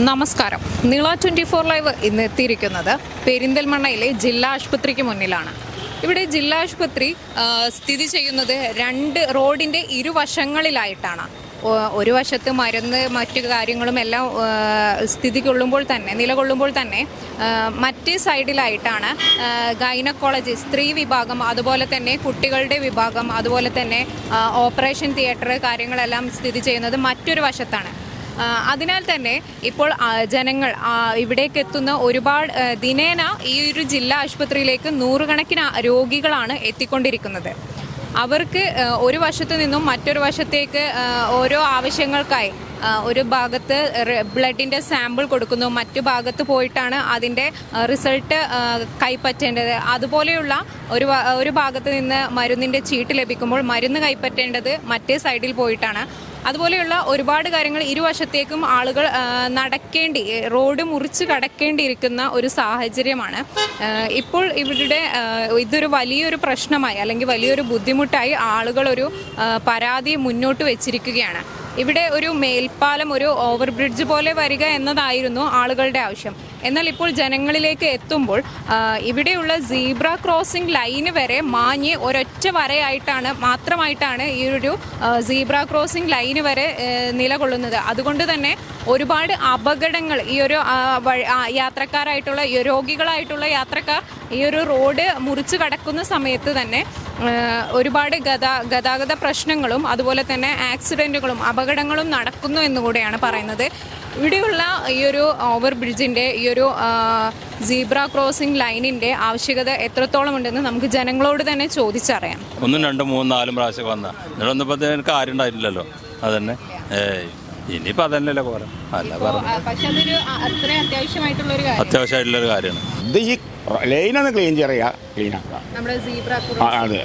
നമസ്കാരം. നീള 24 ലൈവ് ഇന്ന് എത്തിയിരിക്കുന്നത് പെരിന്തൽമണ്ണയിലെ ജില്ലാ ആശുപത്രിക്ക് മുന്നിലാണ്. ഇവിടെ ജില്ലാ ആശുപത്രി സ്ഥിതി ചെയ്യുന്നത് റോഡിൻ്റെ ഇരുവശങ്ങളിലായിട്ടാണ്. ഒരു വശത്ത് മരുന്ന് മറ്റു കാര്യങ്ങളും എല്ലാം നിലകൊള്ളുമ്പോൾ തന്നെ മറ്റേ സൈഡിലായിട്ടാണ് ഗൈനക്കോളജി സ്ത്രീ വിഭാഗം, അതുപോലെ തന്നെ കുട്ടികളുടെ വിഭാഗം, അതുപോലെ തന്നെ ഓപ്പറേഷൻ തിയേറ്റർ കാര്യങ്ങളെല്ലാം സ്ഥിതി ചെയ്യുന്നത് മറ്റൊരു വശത്താണ്. അതിനാൽ തന്നെ ഇപ്പോൾ ജനങ്ങൾ ഇവിടേക്ക് എത്തുന്ന ഒരുപാട് ദിനേന ഈ ഒരു ജില്ലാ ആശുപത്രിയിലേക്ക് നൂറുകണക്കിന് രോഗികളാണ് എത്തിക്കൊണ്ടിരിക്കുന്നത്. അവർക്ക് ഒരു വശത്തു നിന്നും മറ്റൊരു വശത്തേക്ക് ഓരോ ആവശ്യങ്ങൾക്കായി ഒരു ഭാഗത്ത് ബ്ലഡിൻ്റെ സാമ്പിൾ കൊടുക്കുന്നു, മറ്റു ഭാഗത്ത് പോയിട്ടാണ് അതിൻ്റെ റിസൾട്ട് കൈപ്പറ്റേണ്ടത്. അതുപോലെയുള്ള ഒരു ഭാഗത്ത് നിന്ന് മരുന്നിൻ്റെ ചീട്ട് ലഭിക്കുമ്പോൾ മരുന്ന് കൈപ്പറ്റേണ്ടത് മറ്റേ സൈഡിൽ പോയിട്ടാണ്. അതുപോലെയുള്ള ഒരുപാട് കാര്യങ്ങൾ ഇരുവശത്തേക്കും ആളുകൾ റോഡ് മുറിച്ച് കടക്കേണ്ടിയിരിക്കുന്ന ഒരു സാഹചര്യമാണ് ഇപ്പോൾ. ഇതൊരു വലിയൊരു പ്രശ്നമായി അല്ലെങ്കിൽ വലിയൊരു ബുദ്ധിമുട്ടായി ആളുകൾ ഒരു പരാതി മുന്നോട്ട് വെച്ചിരിക്കുകയാണ്. ഇവിടെ ഒരു മേൽപ്പാലം, ഒരു ഓവർ ബ്രിഡ്ജ് പോലെ വരിക എന്നതായിരുന്നു ആളുകളുടെ ആവശ്യം. എന്നാൽ ഇപ്പോൾ ജനങ്ങളിലേക്ക് എത്തുമ്പോൾ ഇവിടെയുള്ള സീബ്ര ക്രോസിംഗ് ലൈന് വരെ മാഞ്ഞ് ഒരൊറ്റ മാത്രമായിട്ടാണ് ഈ ഒരു സീബ്ര ക്രോസിംഗ് ലൈന് വരെ നിലകൊള്ളുന്നത്. അതുകൊണ്ട് തന്നെ ഒരുപാട് അപകടങ്ങൾ ഈ ഒരു യാത്രക്കാരായിട്ടുള്ള രോഗികളായിട്ടുള്ള യാത്രക്കാർ ഈ ഒരു റോഡ് മുറിച്ച് കടക്കുന്ന സമയത്ത് തന്നെ ഒരുപാട് ഗതാഗത പ്രശ്നങ്ങളും അതുപോലെ തന്നെ ആക്സിഡൻറ്റുകളും അപകടങ്ങളും നടക്കുന്നു എന്നുകൂടെയാണ് പറയുന്നത്. ഇവിടെയുള്ള ഈ ഒരു ഓവർ ബ്രിഡ്ജിൻ്റെ ഈ ഒരു സീബ്ര ക്രോസിംഗ് ലൈനിൻ്റെ ആവശ്യകത എത്രത്തോളം ഉണ്ടെന്ന് നമുക്ക് ജനങ്ങളോട് തന്നെ ചോദിച്ചറിയാം. 1, 2, 3, 4 പ്രാവശ്യം വന്ന നിങ്ങളൊന്നിപ്പോൾ എനിക്ക് ആരും ഉണ്ടായിട്ടില്ലല്ലോ. അതന്നെ ഇനിയിപ്പോൾ അതന്നെയല്ലേ പോലെ അല്ല അത്യാവശ്യമായിട്ടുള്ളൊരു കാര്യമാണ്. ഇത് ഈ ലൈനൊന്ന് ക്ലീനാക്കുക.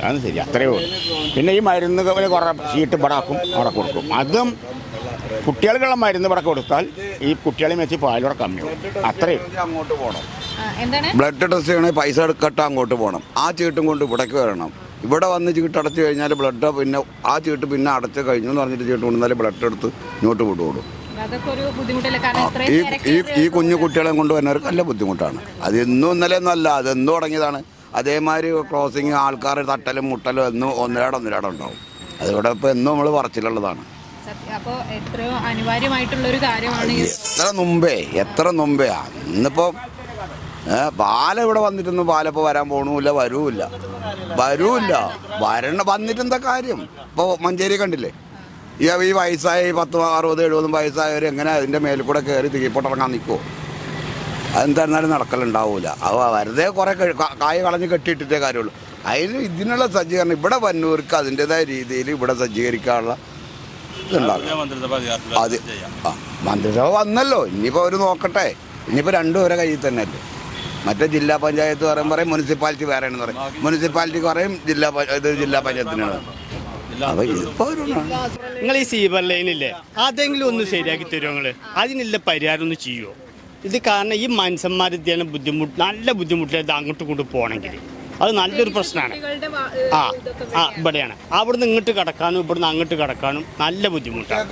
അത് ശരി, അത്രയേ ഉള്ളൂ. പിന്നെ ഈ മരുന്ന് കുറേ ഷീട്ട് പടാക്കും, അവിടെ കൊടുക്കും. അതും കുട്ടികൾക്കുള്ള മരുന്ന് ഇവിടെ കൊടുത്താൽ ഈ കുട്ടികളെ വെച്ച് പാലൂടെ കമ്മിയാവും. അത്രയും അങ്ങോട്ട് പോകണം. ബ്ലഡ് ടെസ്റ്റ് ചെയ്യണമെങ്കിൽ പൈസ എടുക്കട്ടെ അങ്ങോട്ട് പോകണം. ആ ചീട്ടും കൊണ്ട് ഇവിടേക്ക് വരണം. ഇവിടെ വന്ന് ചീട്ട് അടച്ചു കഴിഞ്ഞാൽ ബ്ലഡ് പിന്നെ ആ ചീട്ട് പിന്നെ അടച്ച് കഴിഞ്ഞു എന്ന് പറഞ്ഞിട്ട് ചീട്ട് കൊണ്ടുവന്നാലും ബ്ലഡ് എടുത്ത് ഇങ്ങോട്ട് വിടുകയുള്ളൂ. ഈ കുഞ്ഞു കുട്ടികളെ കൊണ്ടുവരുന്നവർക്ക് നല്ല ബുദ്ധിമുട്ടാണ്. അത് എന്നും ഇന്നലെ ഒന്നും അല്ല, അതെന്നും തുടങ്ങിയതാണ്. അതേമാതിരി ക്രോസിങ് ആൾക്കാർ തട്ടലും മുട്ടലും എന്നും ഒന്നിരാടം ഉണ്ടാവും. അതിവിടെ ഇപ്പോൾ എന്നും നമ്മൾ പറച്ചിലുള്ളതാണ്. എത്ര മുമ്പേ ഇന്നിപ്പോ പാല ഇവിടെ വന്നിട്ടൊന്നും പാലപ്പോൾ വരാൻ പോകണമില്ല, വരൂല്ല. വന്നിട്ടെന്താ കാര്യം? ഇപ്പോൾ മഞ്ചേരി കണ്ടില്ലേ, ഈ വയസ്സായി 10, 60, 70 വയസ്സായവർ എങ്ങനെ അതിൻ്റെ മേലിൽ കൂടെ കയറി തീപ്പൊട്ടിറങ്ങാൻ നിൽക്കുമോ? അതെന്തായിരുന്നാലും നടക്കലുണ്ടാവില്ല. അത് വെറുതെ കുറേ കായ് കളഞ്ഞ് കെട്ടിയിട്ടിട്ടേ കാര്യമുള്ളൂ. അതിന് ഇതിനുള്ള സജ്ജീകരണം ഇവിടെ വന്നവർക്ക് അതിൻ്റെതായ രീതിയിൽ ഇവിടെ സജ്ജീകരിക്കാനുള്ള മന്ത്രിസഭ വന്നല്ലോ. ഇനിയിപ്പോൾ അവർ നോക്കട്ടെ. ഇനിയിപ്പോൾ രണ്ടുപേരെ കയ്യിൽ തന്നെ അല്ലേ. മറ്റേ ജില്ലാ പഞ്ചായത്ത് പറയും മുനിസിപ്പാലിറ്റി വേറെയാണെന്ന് പറയും, മുനിസിപ്പാലിറ്റിക്ക് പറയും ജില്ലാ പഞ്ചായത്തിനാണ്. അപ്പോൾ ഇതിപ്പോൾ നിങ്ങൾ ഈ സീബർ ലൈനില്ലേ അതെങ്കിലും ഒന്ന് ശരിയാക്കി തരുമോ? നിങ്ങൾ അതിനുള്ള പരിഹാരം ഒന്ന് ചെയ്യുമോ? ഇത് കാരണം ഈ മനുഷ്യന്മാർ നല്ല ബുദ്ധിമുട്ടില്ല അങ്ങോട്ട് കൊണ്ട് പോകണമെങ്കിൽ അത് നല്ലൊരു പ്രശ്നമാണ്. ഇവിടെയാണ് അവിടുന്ന് ഇങ്ങോട്ട് കടക്കാനും ഇവിടുന്ന് അങ്ങോട്ട് കടക്കാനും നല്ല ബുദ്ധിമുട്ടാണ്.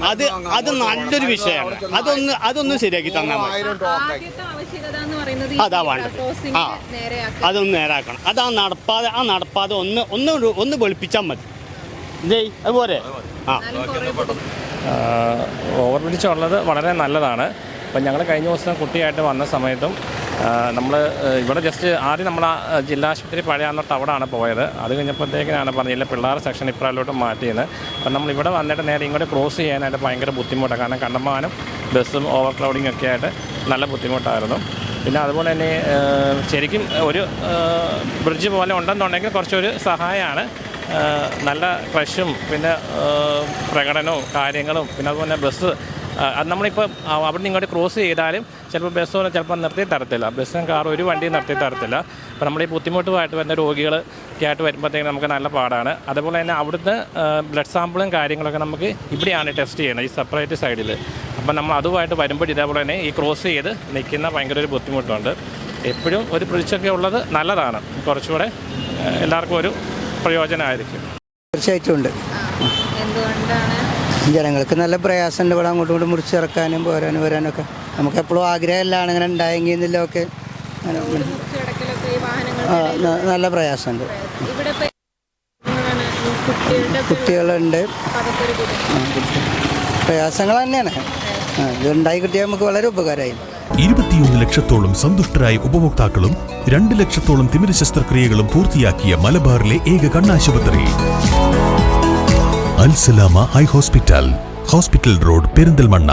അത് നല്ലൊരു വിഷയമാണ്. അതൊന്ന് ശരിയാക്കി തന്നാൽ മതി. അതാ വേണ്ടത്. അതൊന്ന് നേരാക്കണം. നടപ്പാതെ ഒന്ന് വെളുപ്പിച്ചാൽ മതി. അതുപോലെ ഓവർ ബ്രിഡ്ജ് ഉള്ളത് വളരെ നല്ലതാണ്. അപ്പം ഞങ്ങൾ കഴിഞ്ഞ ദിവസം കുട്ടിയായിട്ട് വന്ന സമയത്തും നമ്മൾ ഇവിടെ ജസ്റ്റ് ആദ്യം നമ്മൾ ജില്ലാ ആശുപത്രി പഴയ ടൗണാണ് പോയത്. അത് കഴിഞ്ഞപ്പോഴത്തേക്കിനാണ് പറഞ്ഞില്ല പിള്ളേർ സെക്ഷൻ ഇപ്രാലോട്ട് മാറ്റിയത്. അപ്പം നമ്മളിവിടെ വന്നിട്ട് നേരെ ഇങ്ങോട്ട് ക്രോസ് ചെയ്യാനായിട്ട് ഭയങ്കര ബുദ്ധിമുട്ടാണ്. കാരണം കണ്ടമാനം ബസ്സും ഓവർ ക്രൗഡിങ് ഒക്കെ ആയിട്ട് നല്ല ബുദ്ധിമുട്ടായിരുന്നു. പിന്നെ അതുപോലെ തന്നെ ശരിക്കും ഒരു ബ്രിഡ്ജ് പോലെ ഉണ്ടെന്നുണ്ടെങ്കിൽ കുറച്ചൊരു സഹായമാണ്. നല്ല ക്രഷും പിന്നെ പ്രകടനവും കാര്യങ്ങളും പിന്നെ അതുപോലെ ബസ് അത് നമ്മളിപ്പോൾ അവിടെ നിന്ന് ഇങ്ങോട്ട് ക്രോസ് ചെയ്താലും ചിലപ്പോൾ ബസ്സൊന്നും ചിലപ്പോൾ നിർത്തി തരത്തില്ല, ബസ്സും കാറും ഒരു വണ്ടിയും നിർത്തി തരത്തില്ല. അപ്പോൾ നമ്മൾ ഈ ബുദ്ധിമുട്ടുമായിട്ട് വരുന്ന രോഗികളൊക്കെ ആയിട്ട് വരുമ്പോഴത്തേക്കും നമുക്ക് നല്ല പാടാണ്. അതുപോലെ തന്നെ അവിടുന്ന് ബ്ലഡ് സാമ്പിളും കാര്യങ്ങളൊക്കെ നമുക്ക് ഇവിടെയാണ് ടെസ്റ്റ് ചെയ്യുന്നത്, ഈ സെപ്പറേറ്റ് സൈഡിൽ. അപ്പം നമ്മൾ അതുമായിട്ട് വരുമ്പോൾ ഇതേപോലെ തന്നെ ഈ ക്രോസ് ചെയ്ത് നിൽക്കുന്ന ഭയങ്കര ഒരു ബുദ്ധിമുട്ടുണ്ട്. എപ്പോഴും ഒരു ബ്രിഡ്ജൊക്കെ ഉള്ളത് നല്ലതാണ്, കുറച്ചുകൂടെ എല്ലാവർക്കും ഒരു പ്രയോജനമായിരിക്കും. തീർച്ചയായിട്ടും ഉണ്ട്. ജനങ്ങൾക്ക് നല്ല പ്രയാസമുണ്ട് ഇവിടെ അങ്ങോട്ടും ഇങ്ങോട്ടും മുറിച്ചിറക്കാനും പോരാനും വരാനൊക്കെ. നമുക്ക് എപ്പോഴും ആഗ്രഹമില്ലാണ് അങ്ങനെ ഉണ്ടായെങ്കിൽ എന്നില്ലൊക്കെ നല്ല പ്രയാസമുണ്ട്. കുട്ടികളുണ്ട്, പ്രയാസങ്ങൾ തന്നെയാണ്. ഇത് ഉണ്ടായി കിട്ടിയാൽ നമുക്ക് വളരെ ഉപകാരമായി. 21 ലക്ഷത്തോളം സന്തുഷ്ടരായ ഉപഭോക്താക്കളും 2 ലക്ഷത്തോളം തിമിര ശസ്ത്രക്രിയകളും പൂർത്തിയാക്കിയ മലബാറിലെ ഏക കണ്ണാശുപത്രി Al Salama eye hospital, hospital road, Perinthalmanna.